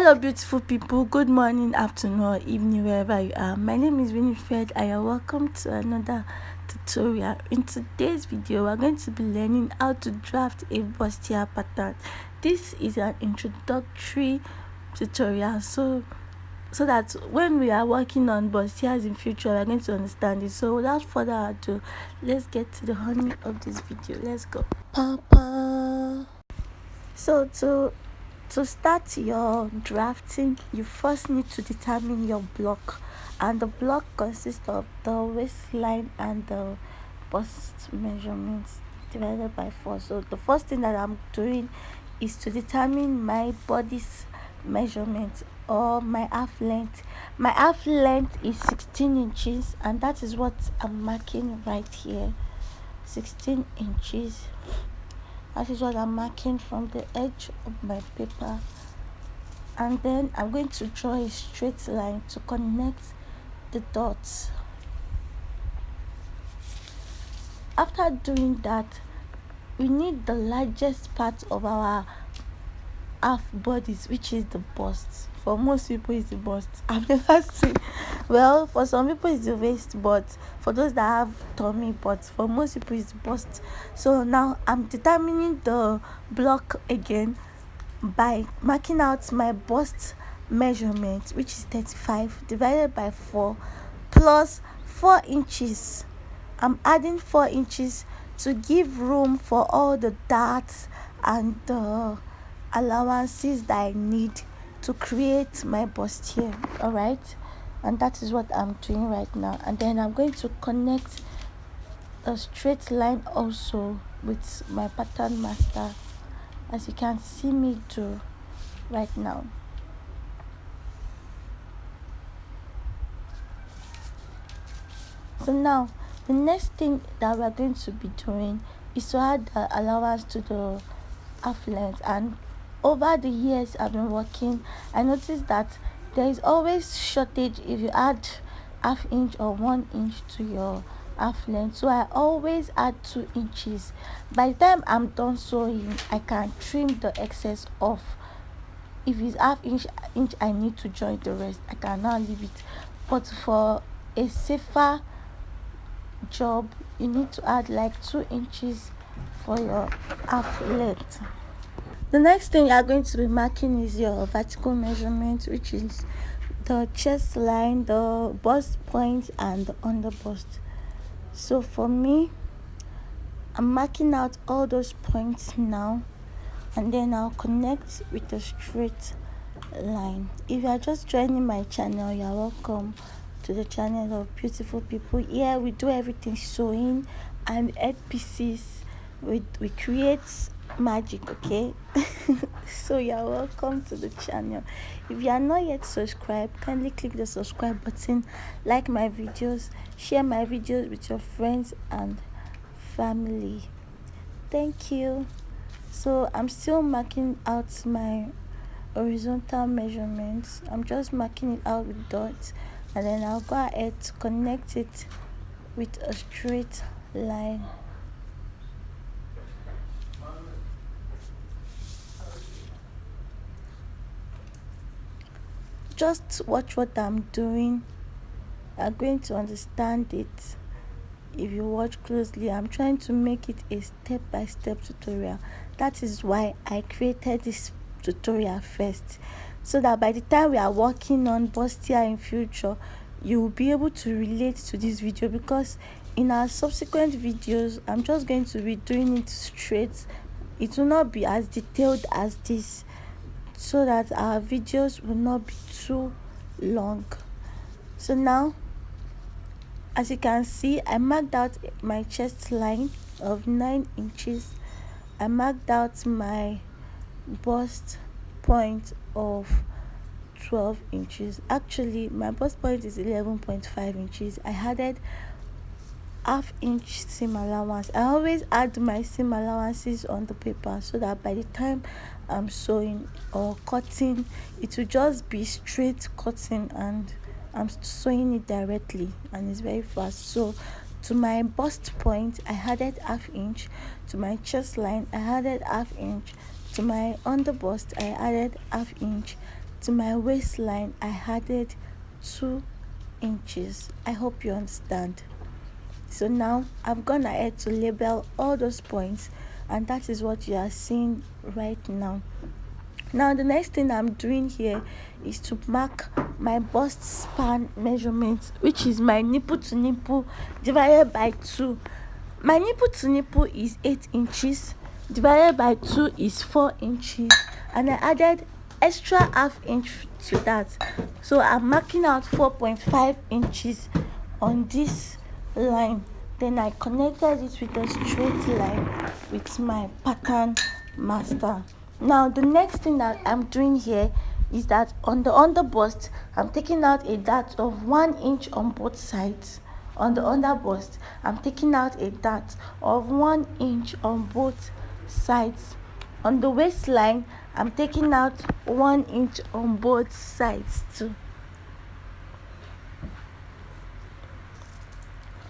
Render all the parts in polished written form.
Hello, beautiful people. Good morning, afternoon, or evening, wherever you are. My name is Winifred, and you're welcome to another tutorial. In today's video, we're going to be learning how to draft a bustier pattern. This is an introductory tutorial, so that when we are working on bustiers in future, we're going to understand it. So without further ado, let's get to the honey of this video. Let's go. Papa. So to start your drafting, you first need to determine your block, and the block consists of the waistline and the bust measurements divided by 4. So the first thing that I'm doing is to determine my body's measurement, or my half length. My half length is 16 inches, and that is what I'm marking right here. 16 inches. That is what I'm marking from the edge of my paper, and then I'm going to draw a straight line to connect the dots. After doing that, we need the largest part of our half bodies, which is the bust. For most people it's the bust. I've never seen, well, for some people it's the waist, but for those that have tummy, but for most people it's the bust. So now I'm determining the block again by marking out my bust measurement, which is 35 divided by 4 plus 4 inches. I'm adding 4 inches to give room for all the darts and the allowances that I need to create my bustier. All right, and that is what I'm doing right now. And then I'm going to connect a straight line also with my pattern master, as you can see me do right now. So now the next thing that we're going to be doing is to add the allowance to the half length. And over the years I've been working, I noticed that there is always shortage if you add half inch or 1 inch to your half length. So I always add 2 inches. By the time I'm done sewing, I can trim the excess off. If it's half inch I need to join the rest, I can now leave it. But for a safer job, you need to add like 2 inches for your half length. The next thing you are going to be marking is your vertical measurement, which is the chest line, the bust point, and the under bust. So for me, I'm marking out all those points now, and then I'll connect with a straight line. If you are just joining my channel, you are welcome to the channel of beautiful people. Here we do everything sewing and head pieces. We create magic, okay? So you're welcome to the channel. If you are not yet subscribed, kindly click the subscribe button, like my videos, share my videos with your friends and family. Thank you. So I'm still marking out my horizontal measurements. I'm just marking it out with dots, and then I'll go ahead to connect it with a straight line. Just watch what I'm doing. You're going to understand it if you watch closely. I'm trying to make it a step-by-step tutorial. That is why I created this tutorial first, so that by the time we are working on bustier in future, you will be able to relate to this video, because in our subsequent videos I'm just going to be doing it straight. It will not be as detailed as this, so that our videos will not be too long. So now, as you can see, I marked out my chest line of 9 inches. I marked out my bust point of 12 inches. Actually, my bust point is 11.5 inches. I added half inch seam allowance. I always add my seam allowances on the paper, so that by the time I'm sewing or cutting, it will just be straight cutting, and I'm sewing it directly, and it's very fast. So to my bust point, I added half inch. To my chest line, I added half inch. To my under bust, I added half inch. to my waistline I added 2 inches. I hope you understand. So now I've gone ahead to label all those points, and that is what you are seeing right now. Now the next thing I'm doing here is to mark my bust span measurement, which is my nipple to nipple divided by 2. My nipple to nipple is 8 inches divided by 2 is 4 inches, and I added extra half inch to that. So I'm marking out 4.5 inches on this line. Then I connected it with a straight line with my pattern master. Now the next thing that I'm doing here is that on the under bust, I'm taking out a dart of 1 inch on both sides. On the under bust, I'm taking out a dart of 1 inch on both sides. On the waistline, I'm taking out 1 inch on both sides too.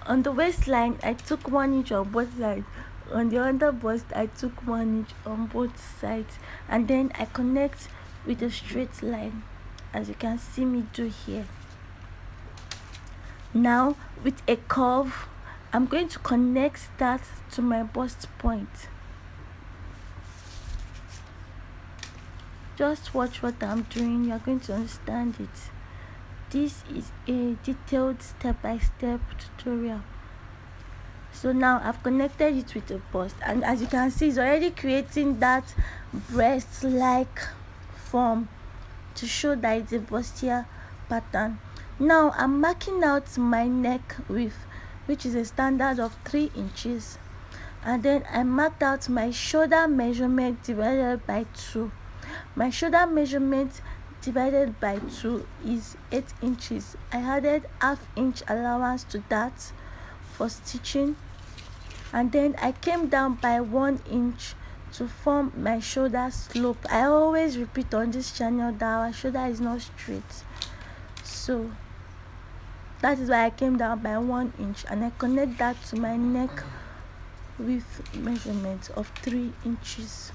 On the waistline, I took 1 inch on both sides. On the under bust, I took 1 inch on both sides, and then I connect with a straight line, as you can see me do here. Now with a curve, I'm going to connect that to my bust point. Just watch what I'm doing, you are going to understand it. This is a detailed step-by-step tutorial. So now I've connected it with a bust, and as you can see, it's already creating that breast-like form to show that it's a bustier pattern. Now I'm marking out my neck width, which is a standard of 3 inches, and then I marked out my shoulder measurement divided by 2. My shoulder measurement divided by 2 is 8 inches. I added half inch allowance to that for stitching, and then I came down by 1 inch to form my shoulder slope. I always repeat on this channel that our shoulder is not straight, so that is why I came down by 1 inch, and I connect that to my neck width measurement of 3 inches.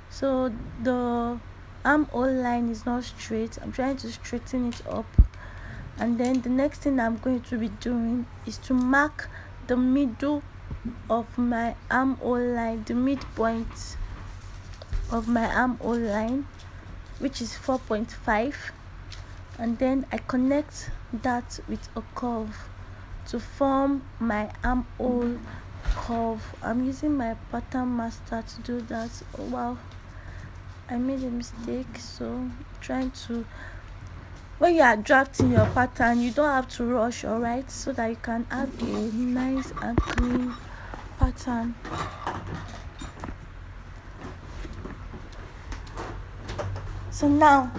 So the armhole line is not straight. I'm trying to straighten it up, and then the next thing I'm going to be doing is to mark the middle of my armhole line, the midpoint of my armhole line, which is 4.5, and then I connect that with a curve to form my armhole curve. I'm using my pattern master to do that. Oh wow, I made a mistake. So I'm trying to, when you are drafting your pattern, you don't have to rush, all right, so that you can have a nice and clean pattern. So now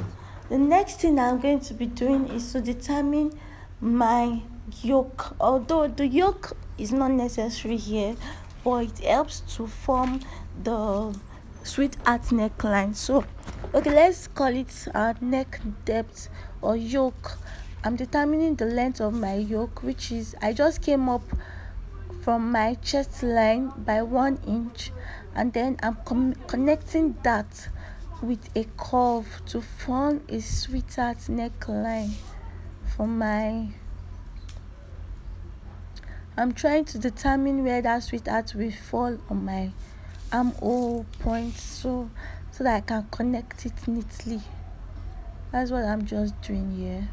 the next thing I'm going to be doing is to determine my yoke. Although the yoke is not necessary here, but it helps to form the sweetheart neckline. So okay, let's call it neck depth or yoke. I'm determining the length of my yoke, which is, I just came up from my chest line by 1 inch, and then I'm connecting that with a curve to form a sweetheart neckline for my, I'm trying to determine where that sweetheart will fall on my armhole point, so that I can connect it neatly. That's what I'm just doing here.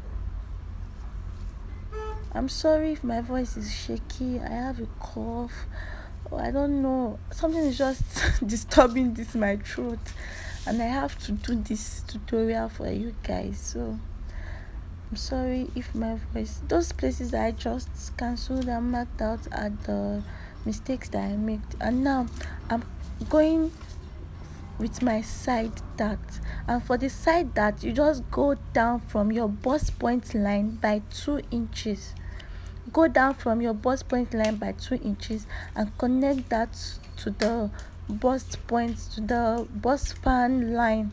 I'm sorry if my voice is shaky. I have a cough, or I don't know, something is just disturbing this my throat, and I have to do this tutorial for you guys. So I'm sorry if my voice, those places that I just cancelled and marked out are the mistakes that I made. And now I'm going with my side dart, and for the side dart, you just go down from your bust point line by 2 inches. Go down from your bust point line by 2 inches and connect that to the bust point, to the bust span line.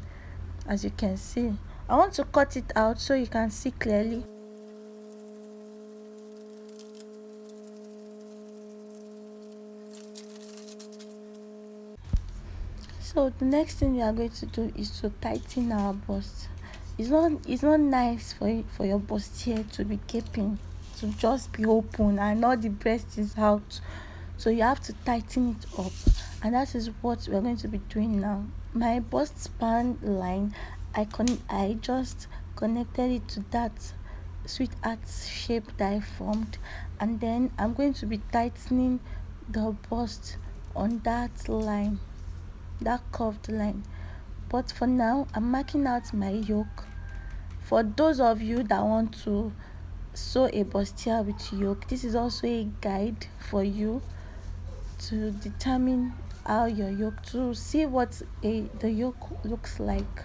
As you can see, I want to cut it out so you can see clearly. So the next thing we are going to do is to tighten our bust. it's not nice for your bustier to be gaping, to just be open and all the breast is out. So you have to tighten it up, and that is what we're going to be doing now. My bust span line, I just connected it to that sweetheart shape that I formed, and then I'm going to be tightening the bust on that line, that curved line. But for now, I'm marking out my yoke. For those of you that want to sew a bustier with yoke, this is also a guide for you to determine how your yoke, to see what the yoke looks like.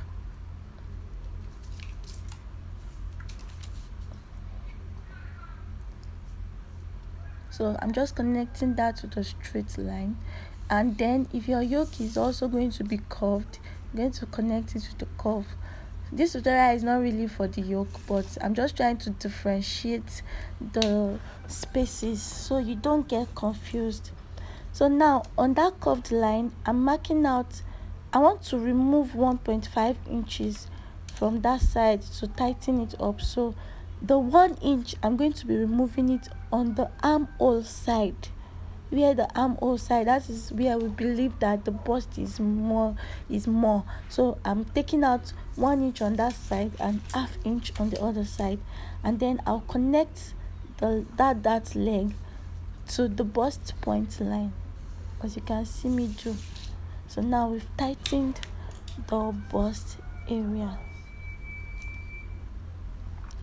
So I'm just connecting that to the straight line, and then if your yoke is also going to be curved, you're going to connect it to the curve. This tutorial is not really for the yoke, but I'm just trying to differentiate the spaces so you don't get confused. So now on that curved line, I'm marking out, I want to remove 1.5 inches from that side to tighten it up. So the 1 inch, I'm going to be removing it on the armhole side, where the armhole side, that is where we believe that the bust is more. So I'm taking out 1 inch on that side and half inch on the other side, and then I'll connect that leg to the bust point line, as you can see me do. So now we've tightened the bust area.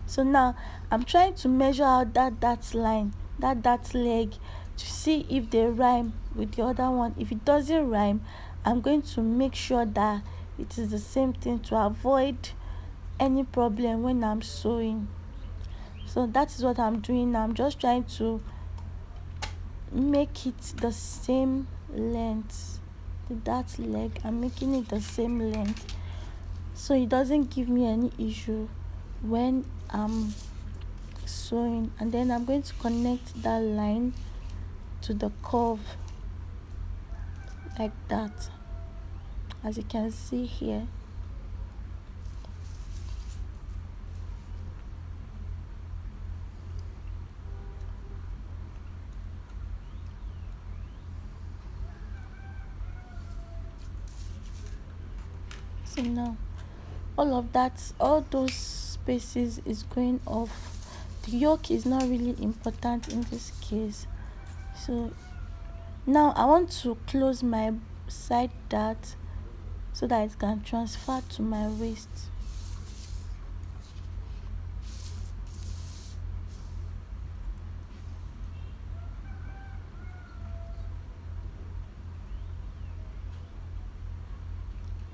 So now I'm trying to measure out that line, that leg, to see if they rhyme with the other one. If it doesn't rhyme, I'm going to make sure that it is the same thing to avoid any problem when I'm sewing. So that is what I'm doing now. I'm just trying to make it the same length. That leg, I'm making it the same length, so it doesn't give me any issue when I'm sewing. And then I'm going to connect that line to the curve like that, as you can see here. So now all those spaces is going off. The yoke is not really important in this case. So now I want to close my side dart so that it can transfer to my waist.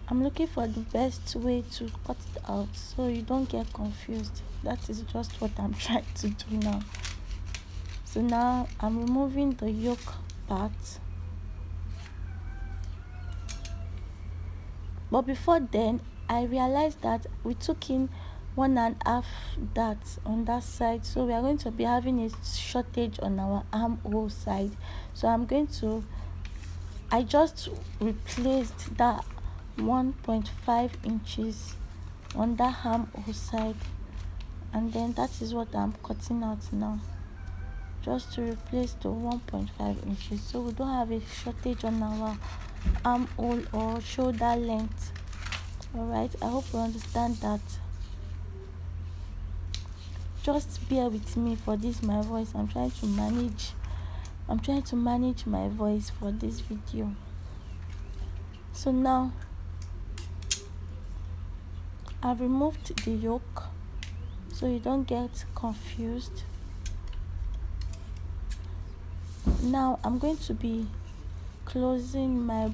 I'm looking for the best way to cut it out so you don't get confused. That is just what I'm trying to do now. So now I'm removing the yoke part. But before then, I realized that we took in 1.5 darts on that side, so we are going to be having a shortage on our armhole side. So I just replaced that 1.5 inches on that armhole side, and then that is what I'm cutting out now, just to replace the 1.5 inches, so we don't have a shortage on our armhole or shoulder length. All right, I hope you understand that. Just bear with me for this, my voice. I'm trying to manage my voice for this video. So now I've removed the yoke so you don't get confused. Now I'm going to be closing my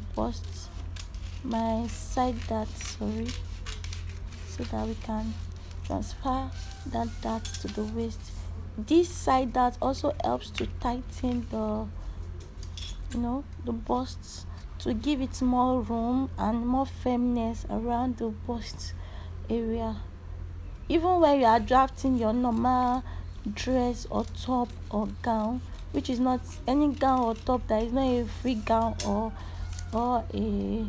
side dart, so that we can transfer that dart to the waist. This side dart also helps to tighten the bust, to give it more room and more firmness around the bust area. Even when you are drafting your normal dress or top or gown, which is not any gown or top that is not a free gown or a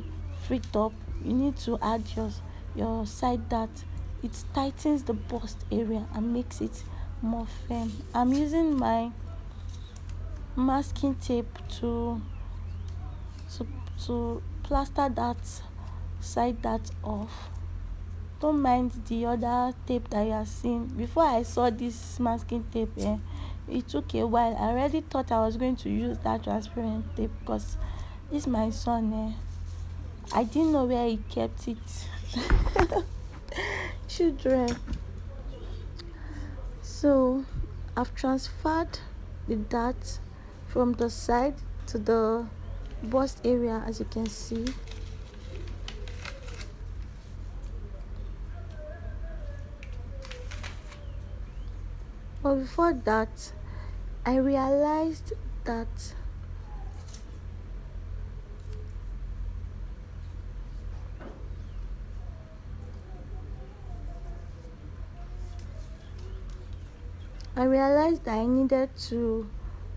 free top, you need to add your side dart it tightens the bust area and makes it more firm. I'm using my masking tape to plaster that side that off. Don't mind the other tape that you are seeing. Before I saw this masking tape, it took a while. I already thought I was going to use that transparent tape because this my son, I didn't know where he kept it. Children. So I've transferred the dart from the side to the bust area, as you can see. But before that, I realized that I needed to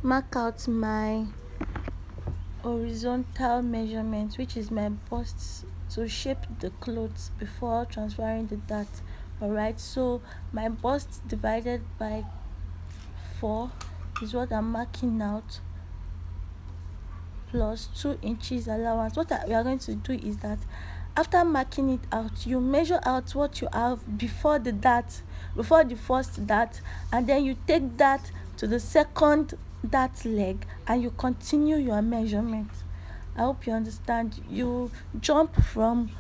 mark out my horizontal measurement, which is my bust, to shape the clothes before transferring the dart. Alright, so my bust divided by 4 is what I'm marking out, plus 2 inches allowance. What we are going to do is that after marking it out, you measure out what you have before the first dart, and then you take that to the second dart leg and you continue your measurement. I hope you understand. You jump from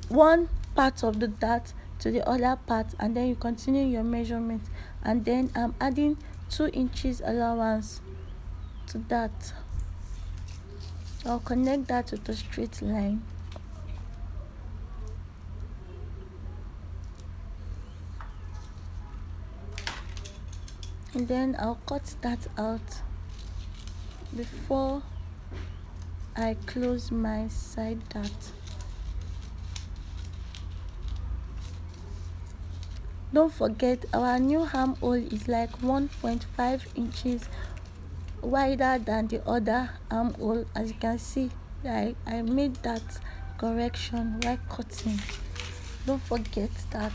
one part of the dart to the other part and then you continue your measurement, and then I'm adding 2 inches allowance to that. I'll connect that with a straight line. And then I'll cut that out before I close my side dart. Don't forget, our new armhole is like 1.5 inches wider than the other armhole. As you can see, I made that correction while cutting. Don't forget that.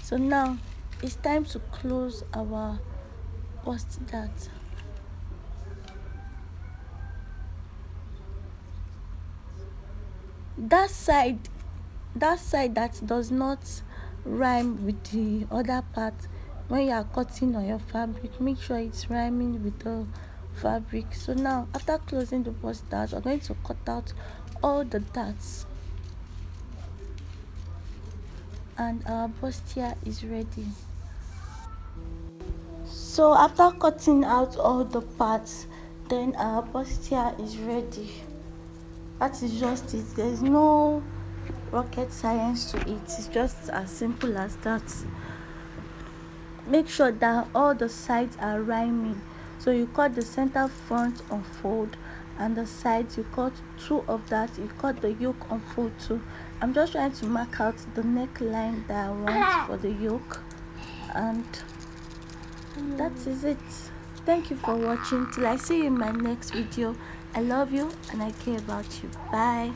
So now it's time to close our bust dart. That side that does not rhyme with the other part, when you are cutting on your fabric, make sure it's rhyming with the fabric. So now, after closing the bust dart, we're going to cut out all the darts, and our bustier is ready. So after cutting out all the parts, then our bustier is ready. That is just it. There's no rocket science to it. It's just as simple as that. Make sure that all the sides are rhyming. So you cut the center front unfold, and the sides you cut 2 of that. You cut the yoke unfold too. I'm just trying to mark out the neckline that I want for the yoke, and that is it. Thank you for watching. Till I see you in my next video. I love you and I care about you. Bye.